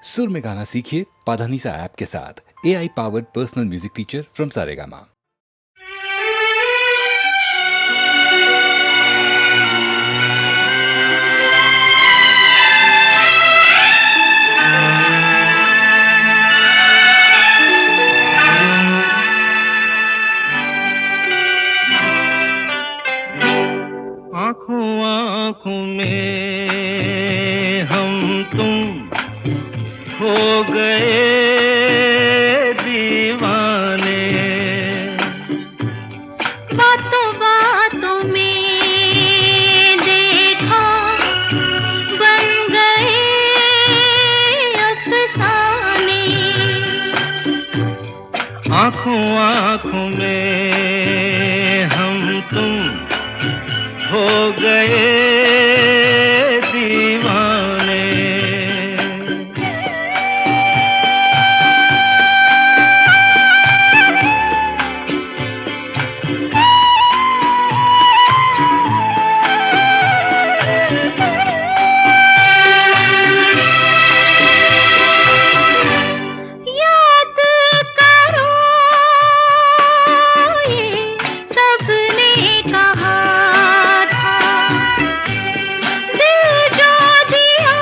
सुर में गाना सीखिए पाधानीसा ऐप के साथ। AI powered personal music teacher from Saregama. आँखों आँखों में हम तुम हो गए दीवाने, बातों बातों में देखा बन गए अफसाने। आँखों आँखों में हम तुम हो गए दीवाने। याद करो ये सबने कहा था, दिल जो दिया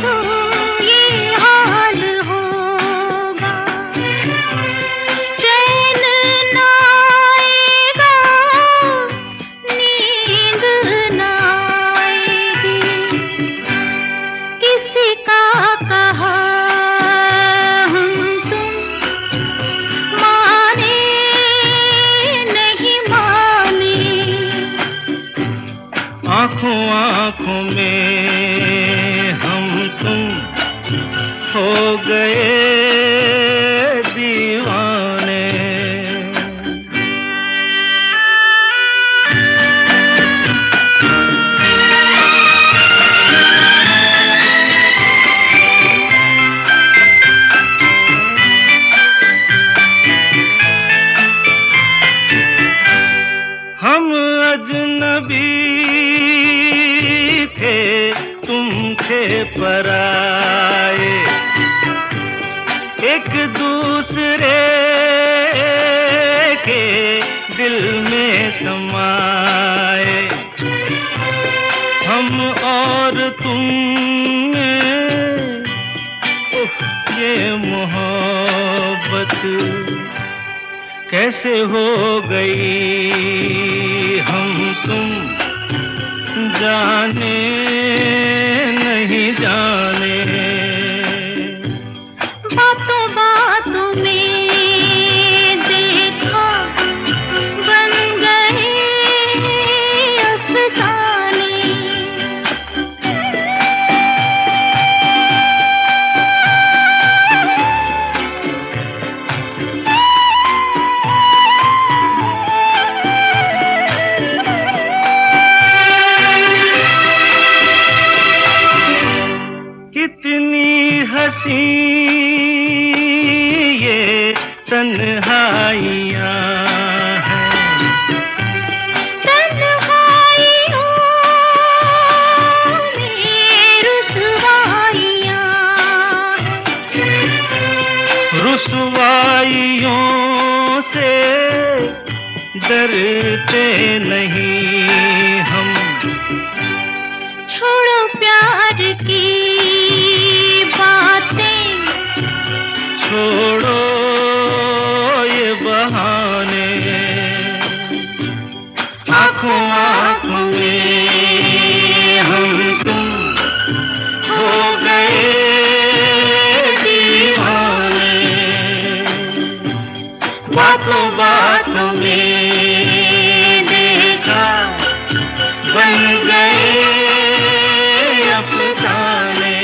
तो ये हाल होगा। चैन ना आएगा, नींद ना आएगी, किसी का कहा हम तुम माने नहीं माने। आँखों आँखों में हम तुम हो गए दीवाने। हम अजनबी थे, तुम थे पराए, एक दूसरे के दिल में समाए। हम और तुम में ये मोहब्बत कैसे हो गई हम तुम जाने नहीं जाने। बातों बातों में देखा बन गए अफसाने। कितनी हंसी ये तन्हाइयाँ हैं, तन्हाइयों में रुसवाइयाँ हैं। रुसवाइयों से डरते नहीं हम। छोड़ो प्यार की बातें, छोड़ो ये बहाने। आँखों आँखों में हम तुम हो गए दीवाने। बातों बातों में देखा बन गए अफसाने।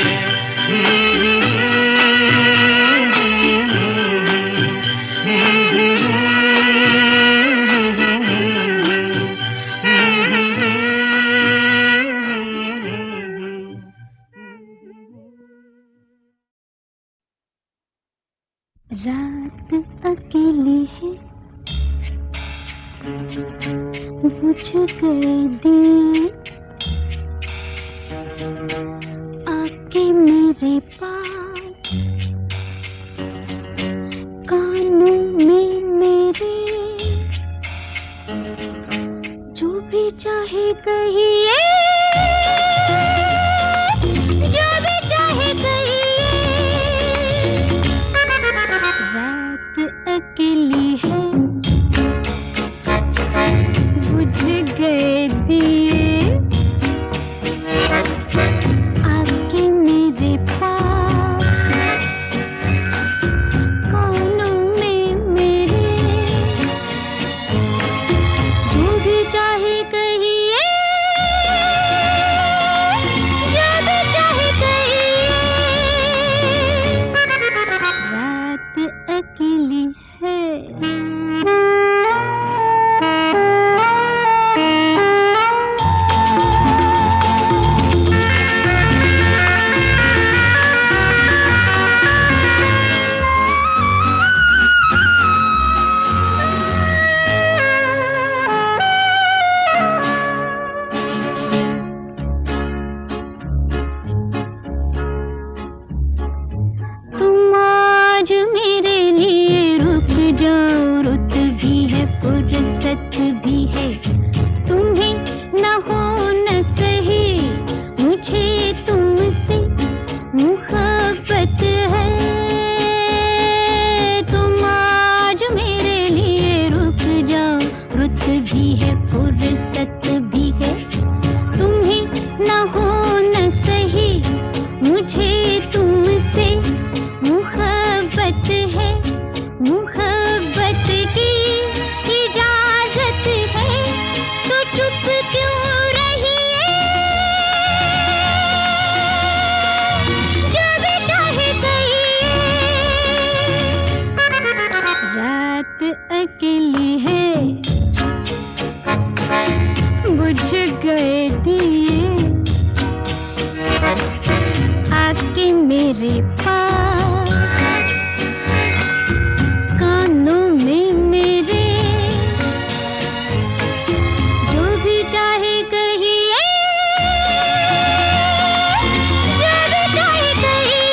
रात अकेली है, बुझ गए दिन, आके मेरे पास कानों में मेरे जो भी चाहे कहिए, जो भी चाहे कहिए। रात अकेली है, बुझ गए दिए, आके मेरे पास कानों में मेरे जो भी चाहे कहिए, जो भी चाहे कहिए। रात अकेली है। तुम आज मेरे लिए रुक जाओ, रुत भी है फुर्सत भी है, तुम्हें न हो न सही, मुझे तुमसे मुहब्बत है। तुम आज मेरे लिए रुक जाओ, रुत भी है फुर्सत भी है, तुम्हें न हो न सही, मुझे तुमसे मुहब्बत है। मुहब्बत की इजाजत है, तो चुप क्यों रही है? जो भी चाहे कहिए। रात अकेली है, बुझ गए दिए, आके मेरे पास कानों में मेरे जो भी चाहे कहिए, जो भी चाहे कहिए।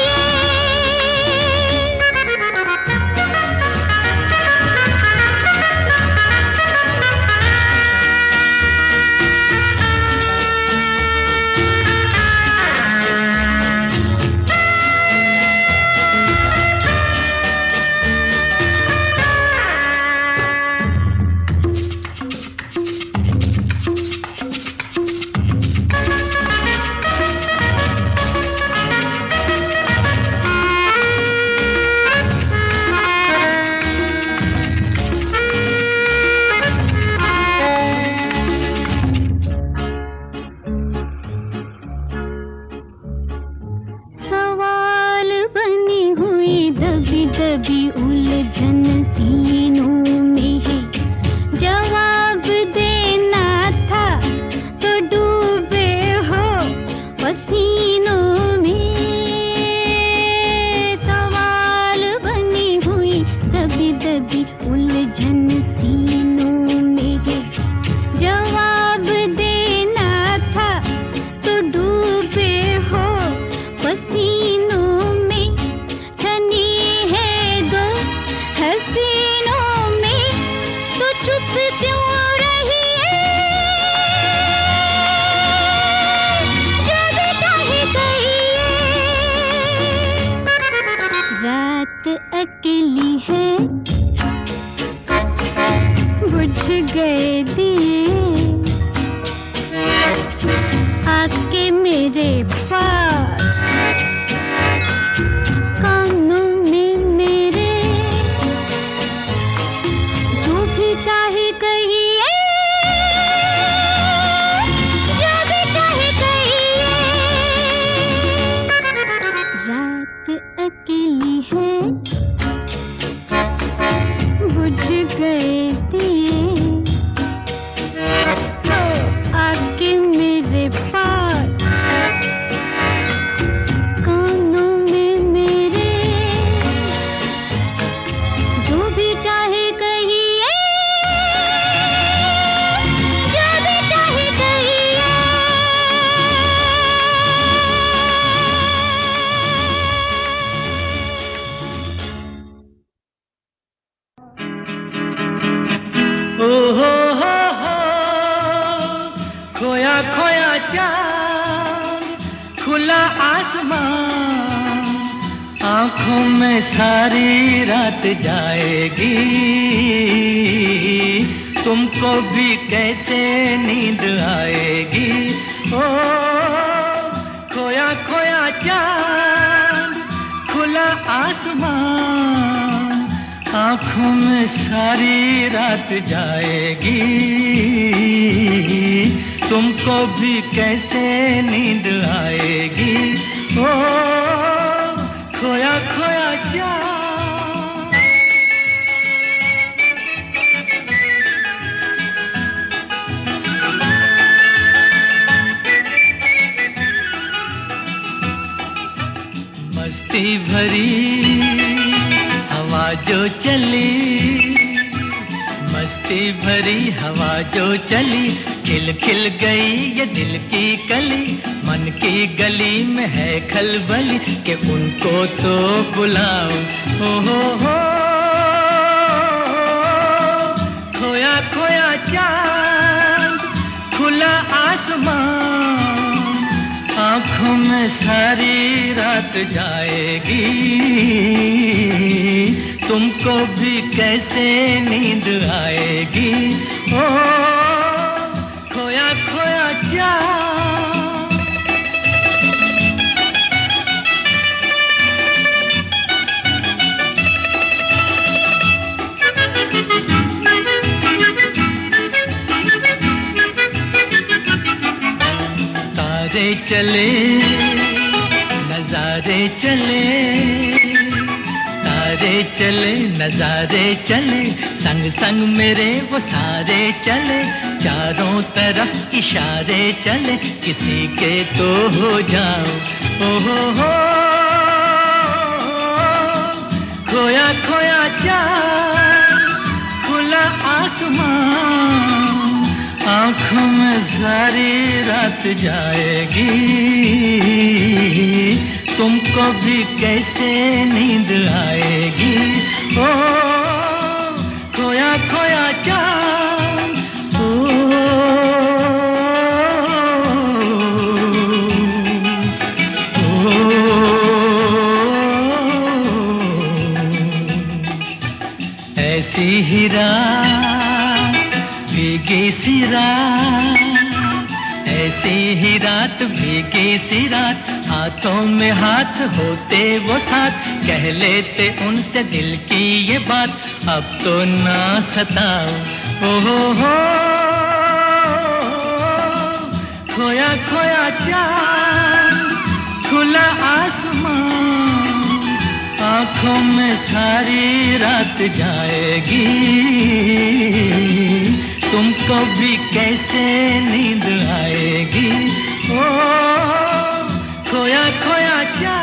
सवाल बनी हुई दबी दबी उलझन सीनों में है, जवाब देना था तो डूबे हो पसीनों में। सवाल बनी हुई दबी दबी उलझन सीनों में है, जवाब देना था तो डूबे हो पसीनों में। ठनी है दो हसीनों में, तो चुप क्यों रही है? जो भी चाहे कहिए। रात अकेली है, बुझ गए दिए, आके मेरे पास कानों में मेरे जो भी चाहे कहिए, जो भी चाहे कहिए। रात अकेली है, बुझ गए दिए, आके मेरे पास आसमां, आंखों में सारी रात जाएगी, तुमको भी कैसे नींद आएगी। ओ खोया खोया चांद, खुला आसमान, आंखों में सारी रात जाएगी, तुमको भी कैसे नींद आएगी। ओ खोया खोया चांद। मस्ती भरी हवा जो चली, मस्ती भरी हवा जो चली, खिल खिल गई ये दिल की कली, मन की गली में है खलबली कि उनको तो बुलाओ। हो खोया खोया चांद, खुला आसमान, आंखों में सारी रात जाएगी, तुमको भी कैसे नींद आएगी। ओ खोया खोया चांद। तारे चले नजारे चले, तारे चले नजारे चले, संग संग मेरे वो सारे चले, चारों तरफ इशारे चले, किसी के तो हो जाओ। ओ हो खोया खोया चांद, खुला आसमान, आंखों में सारी रात जाएगी, तुमको भी कैसे नींद आएगी। ओ खोया खोया चांद। ऐसी ही रात भीगी सी रात, ऐसी ही रात भीगी सी रात, हाथों में हाथ होते वो साथ, कह लेते उनसे दिल की ये बात, अब तो ना सताओ। ओ हो खोया खोया चांद, खुला आसमान, आंखों में सारी रात जाएगी, तुमको भी कैसे नींद आएगी। ओ खोया खोया चांद।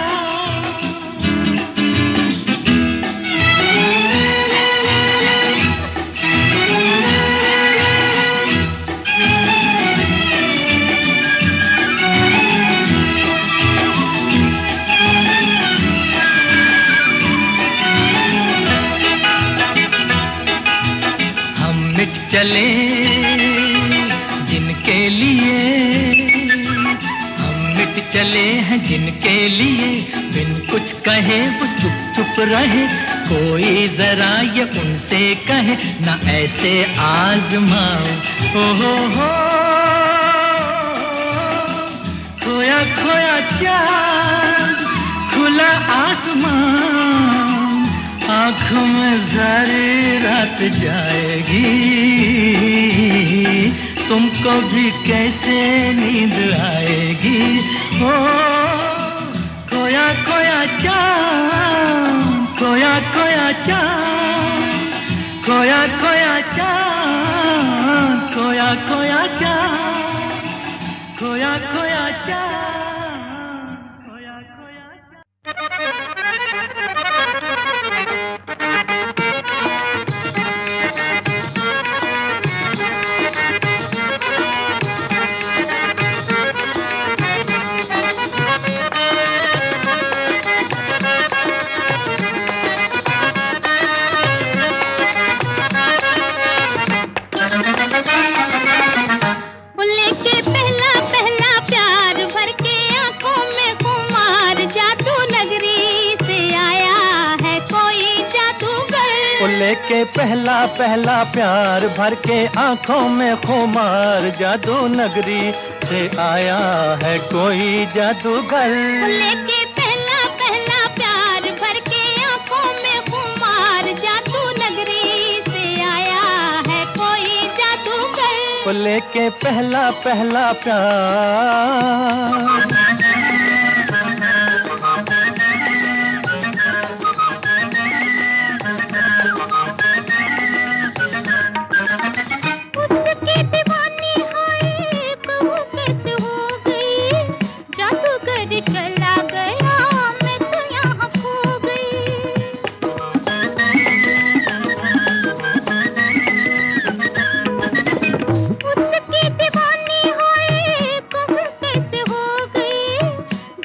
चले जिनके लिए, हम मिट चले हैं जिनके लिए, बिन कुछ कहे वो चुप चुप रहे, कोई जरा ये उनसे कहे ना ऐसे आजमाओ। ओ हो खोया खोया चांद, खुला आसमान, आंखों में सारी रात जाएगी, तुमको भी कैसे नींद आएगी। ओ खोया खोया चांद, खोया खोया चांद, खोया खोया चांद, खोया खोया चांद, खोया खोया चांद, खोया खोया चांद। लेके पहला पहला प्यार भर के लेके पहला पहला प्यार भर के आंखों में खुमार, जादू नगरी से आया है कोई जादूगर। लेके पहला पहला प्यार भर के आंखों में खुमार, जादू नगरी से आया है कोई जादूगर। लेके पहला पहला प्यार। उसकी दीवानी है कहूँ कैसे हो गई, जादूगर चला गया मैं तो यहाँ खो गई। उसकी दीवानी है कहूँ कैसे हो गई,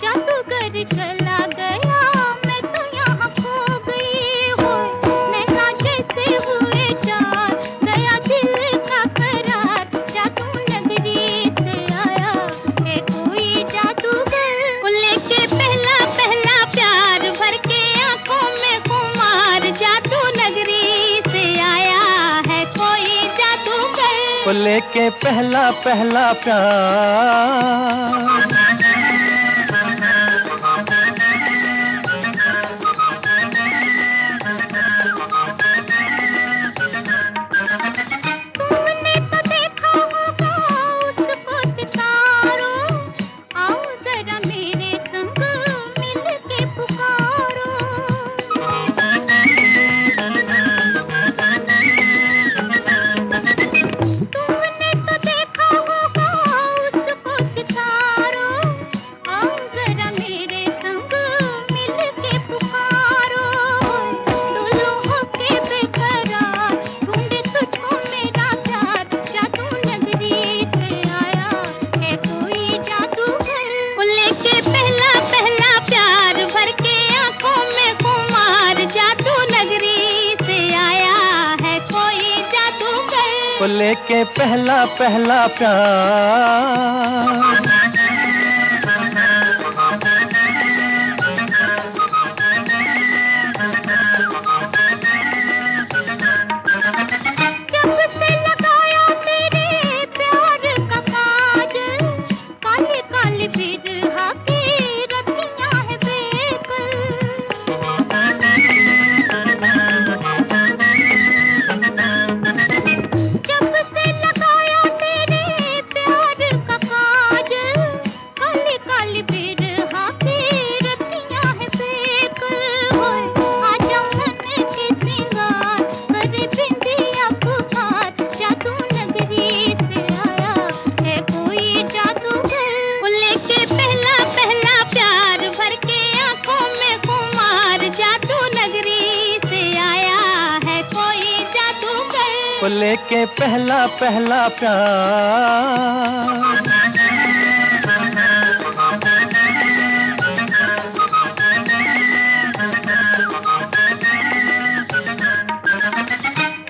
जादूगर चला गया मैं तो यहाँ खो गई। हो नैना जैसे हुए चार, गया दिल का करार, जादू नगरी से आया है कोई जादूगर। लेके पहला पहला प्यार भर के आंखों में खुमार, जादू नगरी से आया है कोई जादूगर। लेके पहला पहला प्यार। तुमने तो देखा होगा उसको सितारों, आओ जरा मेरे संग मिल के पुकारो। तुमने तो देखा होगा उसको सितारों, आओ जरा मेरे संग मिल के पुकारो। डोलो होके बेकरार, ढूंढे तुझको मेरा प्यार, जादू नगरी से आया है कोई जादूगर। लेके पहला पहला प्यार भर के आंखों में खुमार, जादू नगरी से आया है कोई जादूगर। लेके पहला पहला प्यार। जब से लगाया तेरे प्यार का काजल, काले काले बिरहा की रतियां है बेकल। जब से लगाया तेरे प्यार का काजल, काले काले बिरहा की रतियां है बेकल। आजा मन के सिंगार, करे बिंदिया पुकार, जादू नगरी से आया है कोई जादूगर। लेके पहला पहला प्यार भर के आंखों में खुमार, जादू नगरी से आया है कोई जादूगर। लेके पहला पहला प्यार।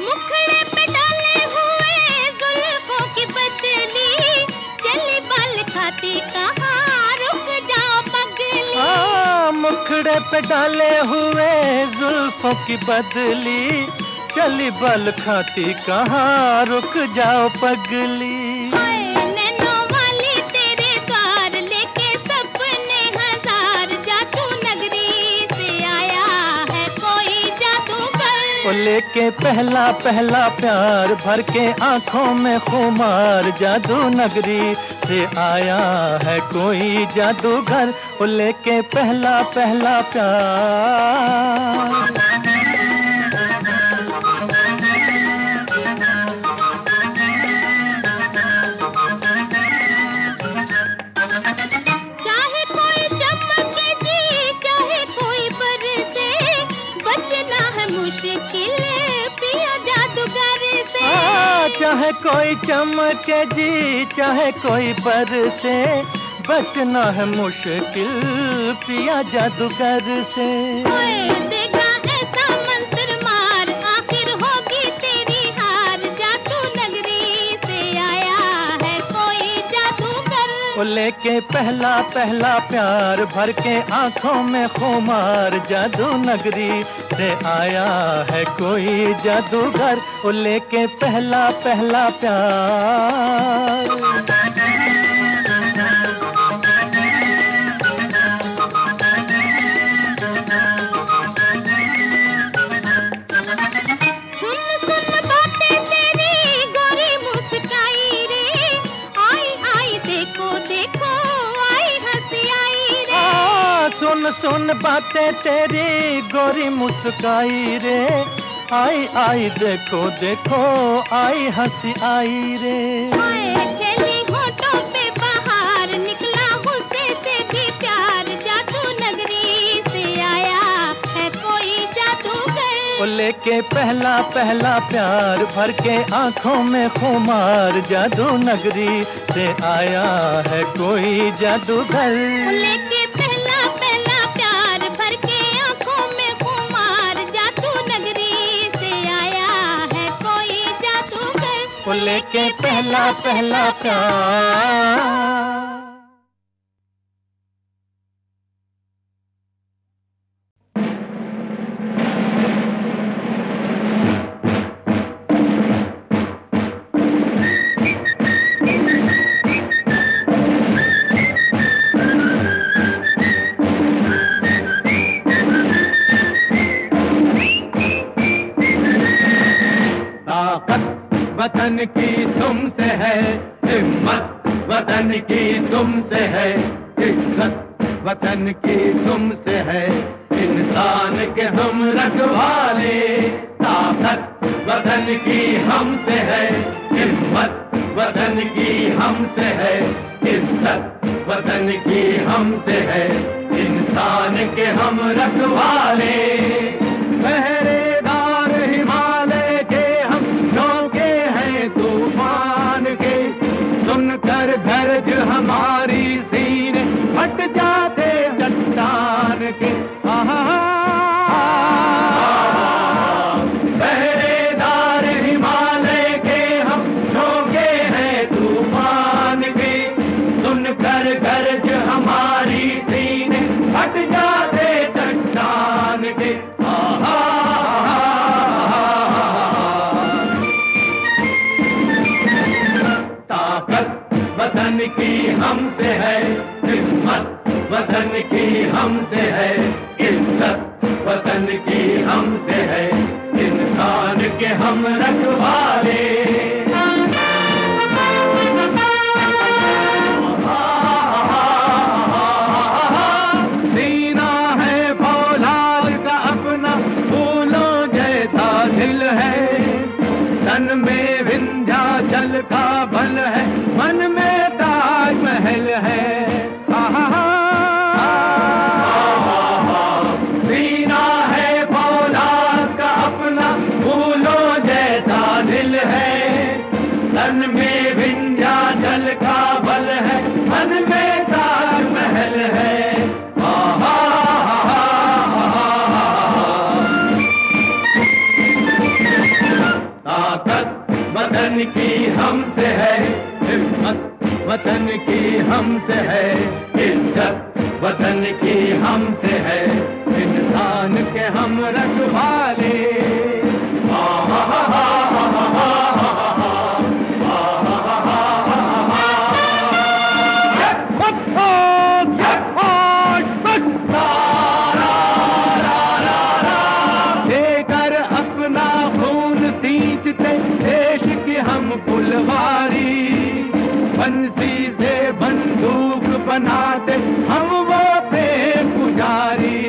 मुखड़े पे डाले हुए जुल्फों की बदली, चली बाल खाती कहाँ रुक जाओ पगली। मुखड़े पे डाले हुए जुल्फों की बदली, चली बल खाती कहाँ रुक जाओ पगली। हाय नैनों वाली तेरे द्वार, लेके सपने हजार, जादू नगरी से आया है कोई जादूगर। लेके पहला पहला प्यार भर के आंखों में खुमार, जादू नगरी से आया है कोई जादूगर। लेके पहला पहला प्यार। चाहे कोई चमके जी, चाहे कोई बरसे, बचना है मुश्किल पिया जादूगर से। चाहे कोई चमके जी, चाहे कोई बरसे, बचना है मुश्किल पिया जादूगर से। ओए देगा ऐसा मंत्र मार, आखिर होगी तेरी हार, जादू नगरी से आया है कोई जादूगर। वो लेके पहला पहला प्यार भर के आंखों में खुमार, जादू नगरी से आया है कोई जादूगर, वो लेके पहला पहला प्यार। सुन सुन बातें तेरी गोरी मुस्काई रे, आई आई देखो देखो आई हंसी आई रे। खेली होठों पे बाहर निकला गुस्से से भी प्यार, जादू नगरी से आया है कोई जादूगर, वो लेके पहला पहला प्यार भर के आंखों में खुमार, जादू नगरी से आया है कोई जादूगर। लेके वो लेके पहला पहला प्यार। वतन की तुमसे है हिम्मत, वतन की तुमसे है इज्जत, वतन की तुमसे है इंसान के हम रखवाले। ताकत वतन की हमसे है हिम्मत, वतन की हमसे है इज्जत, वतन की हमसे है इंसान के हम रखवाले। पहरेदार हिमालय के हम झोंके हैं तूफान के, सुनकर गरज हमारी सीने फट जाते चट्टान के। पहरेदार हिमालय के हम झोंके हैं तूफान के, सुनकर गरज हमारी सीने फट जाते चट्टान के। वतन की हमसे है हिम्मत, वतन की हमसे है इज्जत, वतन की हमसे है इंसान के हम रखवाले। सीना है फौलाद का अपना, फूलों जैसा दिल है, तन में विंध्याचल का बल है, मन में महल है। सीना है फौलाद का अपना, फूलों जैसा दिल है, तन में विंध्याचल का बल है, मन में ताज महल है। ताकत वतन की हमसे है हिम्मत, वतन की हमसे है इज्जत, वतन की हमसे है इंसान के हम रखवाले। देकर अपना खून सींचते देश की हम फुलवारी, बंसी से बंदूक बनाते हम वो प्रेम पुजारी।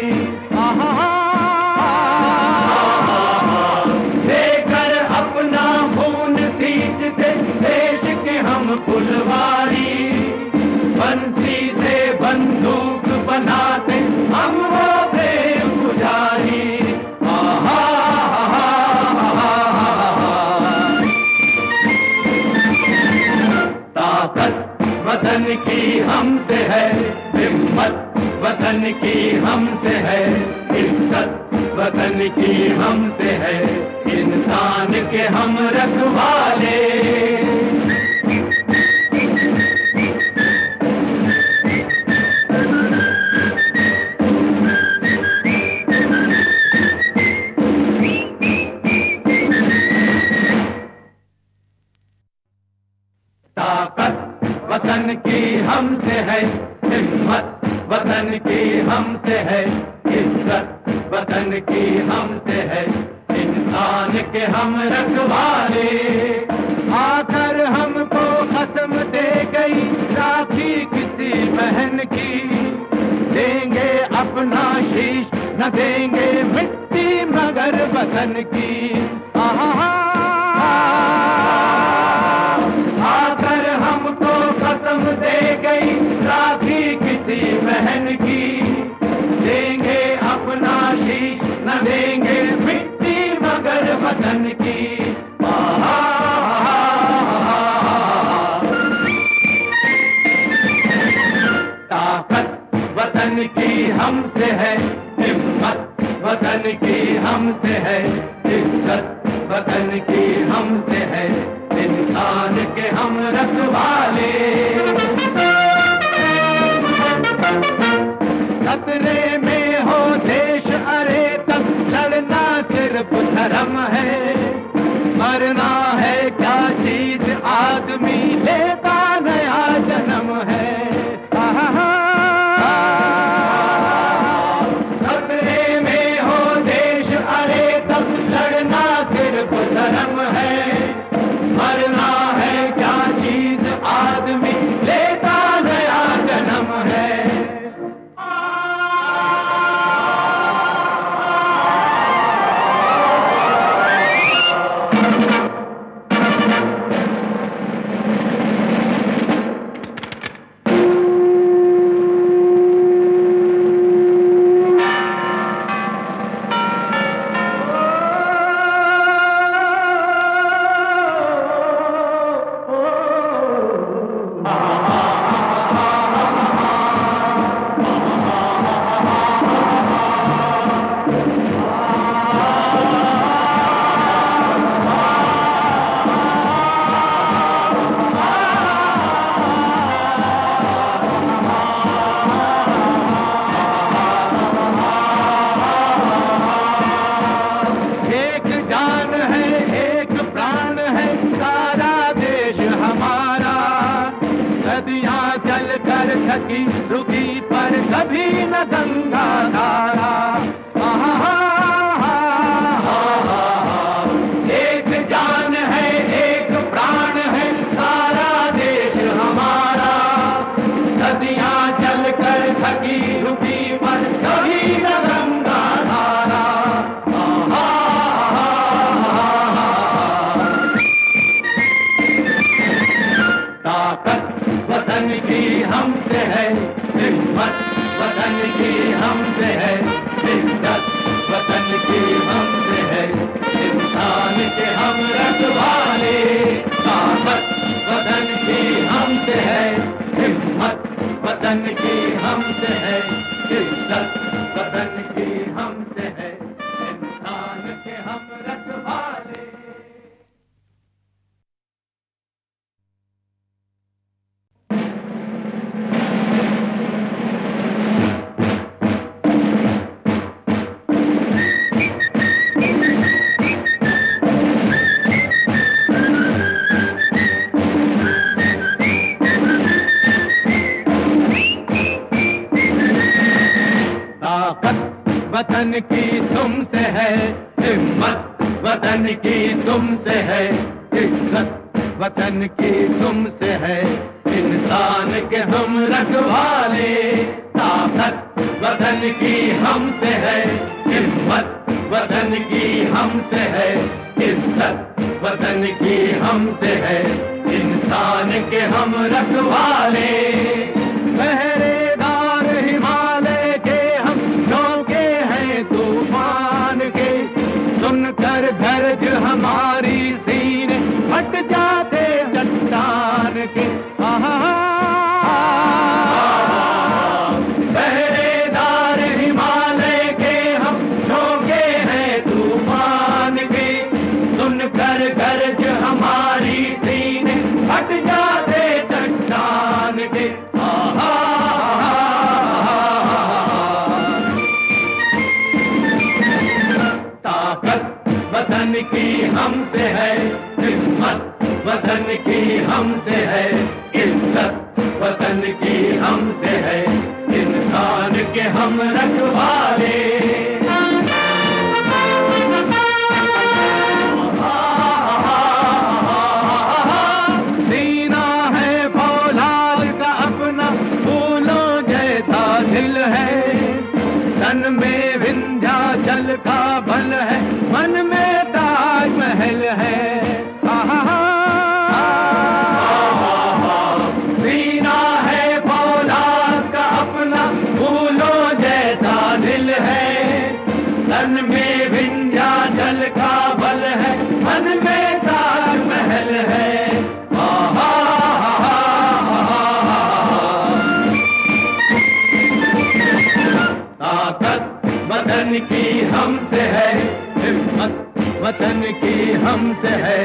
देकर अपना खून सींचते देश के हम फुलवारी, बंसी से बंदूक बनाते हम वो प्रेम पुजारी। ताकत वतन की हमसे है हिम्मत, वतन की हमसे है इज्जत, वतन की हमसे है इंसान के हम रखवाले। है हिम्मत वतन की हमसे है, इज्जत वतन की हमसे है, इंसान के हम रखवाले। आकर हमको कसम दे गई राखी किसी बहन की, देंगे अपना शीश न देंगे मिट्टी मगर वतन की। आकर हमको कसम दे गई राखी किसी बहन की, देंगे अपना शीश न देंगे मिट्टी मगर वतन की। ताकत वतन की हमसे है, हिम्मत वतन की हमसे है, इज्जत वतन की हमसे है, इंसान के हम रखवाले। खतरे में हो देश अरे तब लड़ना सिर्फ धर्म है, मरना है क्या चीज आदमी लेता नया जन्म है। खतरे में हो देश अरे तब लड़ना सिर्फ धर्म है, मरना है क्या चीज आदमी लेता नया जन्म है। रुकी पर कभी न गंगा धारा। एक जान है एक प्राण है सारा देश हमारा, सदियां चल कर थकी रुकी पर कभी न गंगा धारा। ताकत वतन की हमसे है, हिम्मत वतन की हमसे है, इज्जत वतन की हमसे है, इंसान के हम रखवाले। ताकत वतन की हमसे है, हिम्मत वतन की हमसे है, इज्जत वतन की हमसे है, इंसान के हम रखवाले। वतन की तुमसे है, हिम्मत वतन की तुमसे है, इज्जत वतन की तुमसे है, इंसान के हम रखवाले। ताकत वतन की हमसे है, हिम्मत वतन की हमसे है, इज्जत वतन की हमसे है, इंसान के हम रखवाले। पहरेदार हिमालय के हम झोंके हैं तूफान के, सुनकर गरज हमारी सीने फट जाते चट्टान के। पहरेदार हिमालय के हम झोंके हैं तूफान के, सुनकर गरज हमारी सीने फट जाते चट्टान के। ताकत वतन की हमसे है, हिम्मत वतन की हमसे है, इज्जत वतन की हमसे है, इंसान के हम रखवाले। सीना है फौलाद का अपना, फूलों जैसा दिल है, तन में विंध्याचल का बल है, मन में ताजमहल है। सीना है फौलाद का अपना, फूलों जैसा दिल है, तन में विंध्याचल का बल है, मन में ताजमहल है। ताकत वतन की हमसे है, हिम्मत वतन की हमसे है,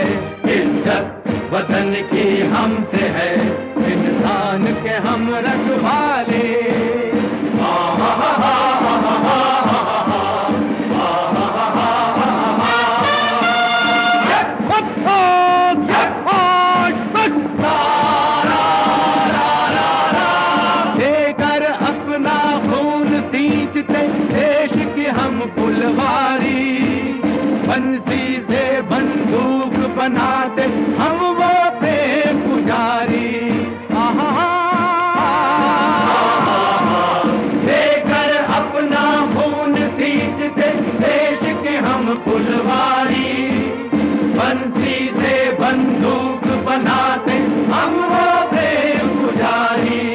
इज्जत वतन की हमसे है, इंसान के हम रखवाले। देकर अपना खून सींचते देश की हम फुलवारी, बंसी से बंदूक बनाते हम वो प्रेम पुजारी। देकर अपना खून सींचते देश के हम फुलवारी, बंसी से बंदूक बनाते हम वो प्रेम पुजारी।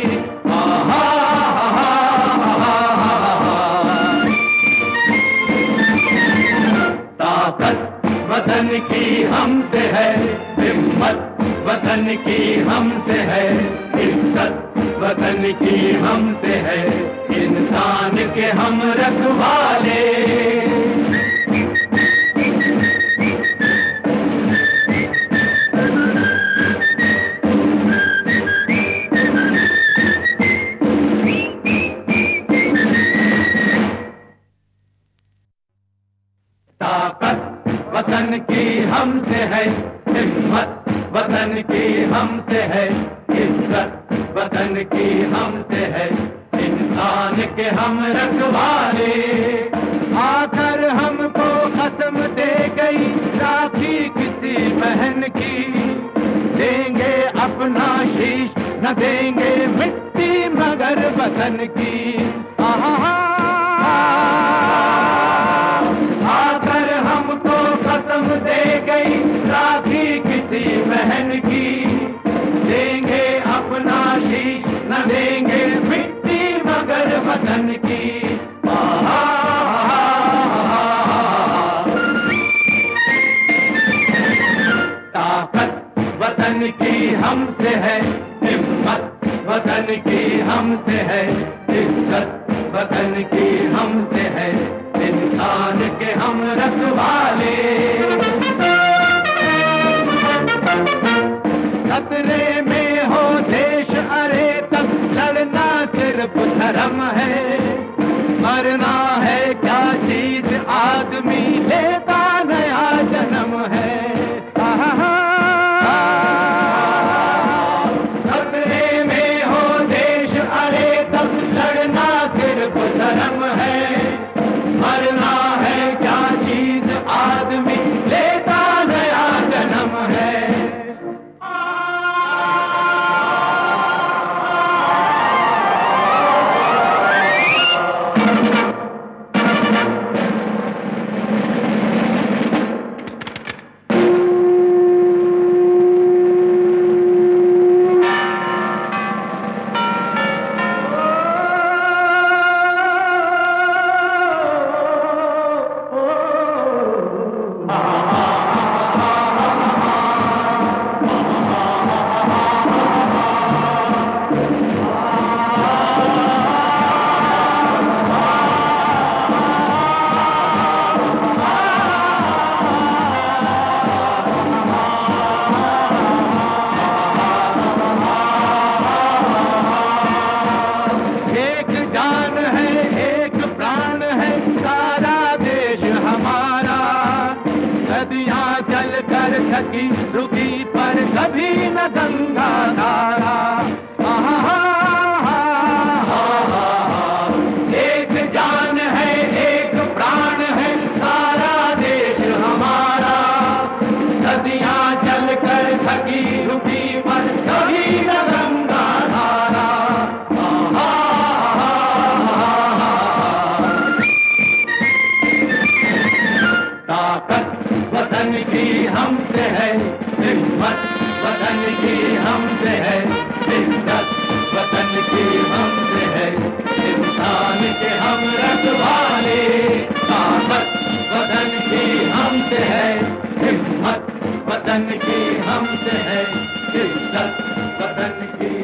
ताकत वतन की हमसे है, हिम्मत वतन की हमसे है, इज्जत वतन की हमसे है, इंसान के हम रखवाले। ताकत वतन की हमसे है, हिम्मत वतन की हमसे है, इज्जत वतन की हमसे है, इंसान के हम रखवाले। आकर हमको कसम दे गई राखी किसी बहन की, देंगे अपना शीश न देंगे मिट्टी मगर वतन की। आकर हमको कसम दे गई राखी किसी बहन की, देंगे अपना शीश न देंगे मिट्टी मगर वतन की। ताकत वतन की हमसे है, हिम्मत वतन की हमसे है, इज्जत वतन की हमसे है, इंसान के हम रखवाले। खतरे में हो देश अरे तब लड़ना सिर्फ धर्म है, मरना है क्या चीज आदमी लेता नया जन्म है। खतरे में हो देश अरे तब लड़ना सिर्फ धर्म है, मरना है क्या चीज आदमी लेता नया जन्म है। थकी रुकी पर कभी न गंगा धारा। वतन की हमसे है इज्जत, वतन की